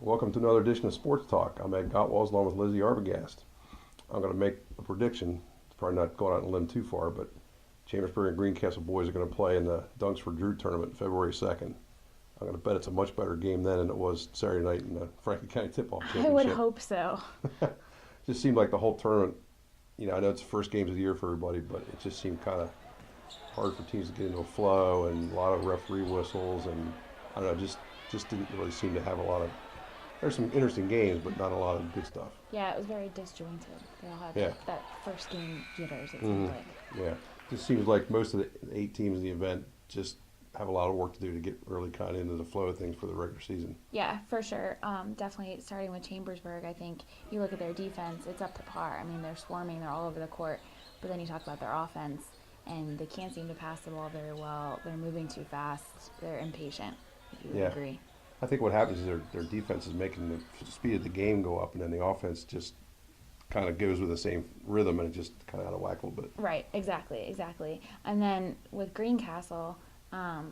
Welcome to another edition of Sports Talk. I'm Ed Gottwals along with Lizzie Arbogast. I'm going to make a prediction. It's probably not going out on a limb too far, but Chambersburg and Greencastle boys are going to play in the Dunks for Drew tournament February 2nd. I'm going to bet it's a much better game then than it was Saturday night in the Franklin County Tip-Off Championship. I would hope so. Just seemed like the whole tournament, I know it's the first games of the year for everybody, but it just seemed kind of hard for teams to get into a flow and a lot of referee whistles and I don't know, just didn't really seem to have a lot of. There's some interesting games, but not a lot of good stuff. Yeah, it was very disjointed. They all had that first game jitters, it seemed like. Yeah, just seems like most of the 8 teams in the event just have a lot of work to do to get really kind of into the flow of things for the regular season. Yeah, for sure. Definitely starting with Chambersburg, I think you look at their defense, it's up to par. I mean, they're swarming, they're all over the court, but then you talk about their offense, and they can't seem to pass the ball very well. They're moving too fast. They're impatient, if you would agree. I think what happens is their defense is making the speed of the game go up, and then the offense just kind of goes with the same rhythm, and it just kind of out of whack a little bit. Right, exactly. And then with Greencastle, I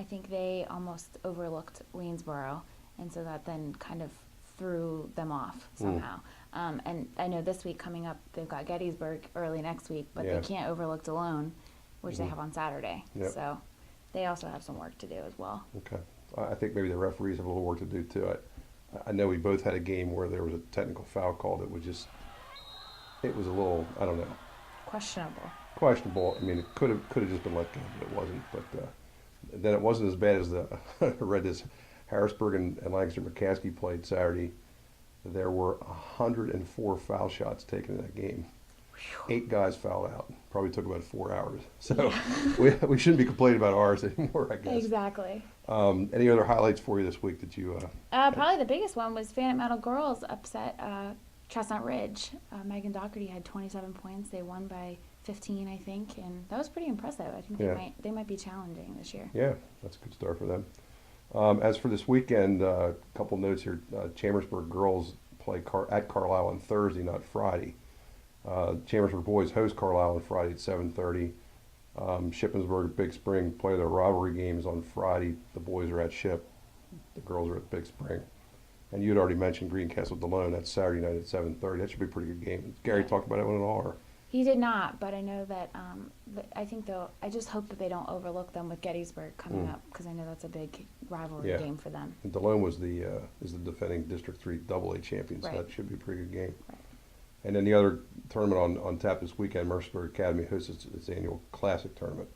think they almost overlooked Waynesboro, and so that then kind of threw them off somehow. And I know this week coming up, they've got Gettysburg early next week, but they can't overlook Delone, which they have on Saturday. Yep. So they also have some work to do as well. Okay. I think maybe the referees have a little work to do too. I know we both had a game where there was a technical foul called. It was a little, I don't know. Questionable. I mean, it could have just been let go, but it wasn't. But then it wasn't as bad as I read this. Harrisburg and Lancaster McCaskey played Saturday. There were 104 foul shots taken in that game. 8 guys fouled out. Probably took about 4 hours. So we shouldn't be complaining about ours anymore, I guess. Exactly. Any other highlights for you this week that you? Probably the biggest one was Fannett Metal Girls upset Chestnut Ridge. Megan Doherty had 27 points. They won by 15, I think, and that was pretty impressive. I think they might be challenging this year. Yeah, that's a good start for them. As for this weekend, a couple notes here. Chambersburg girls play at Carlisle on Thursday, not Friday. Chambersburg boys host Carlisle on Friday at 7:30. Shippensburg, Big Spring play their rivalry games on Friday. The boys are at Ship. The girls are at Big Spring. And you had already mentioned Greencastle Delone. That's Saturday night at 7:30. That should be a pretty good game. Gary talked about it one at all? Or? He did not, but I know that I think I just hope that they don't overlook them with Gettysburg coming up, because I know that's a big rivalry game for them. And Delone is the defending District 3 AA champion, so that should be a pretty good game. Right. And then the other tournament on tap this weekend, Mercersburg Academy hosts its annual Classic tournament.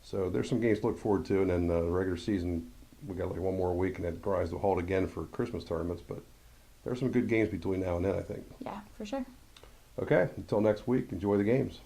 So there's some games to look forward to, and then the regular season, we got like one more week, and it grinds to a halt again for Christmas tournaments. But there's some good games between now and then, I think. Yeah, for sure. Okay, until next week, enjoy the games.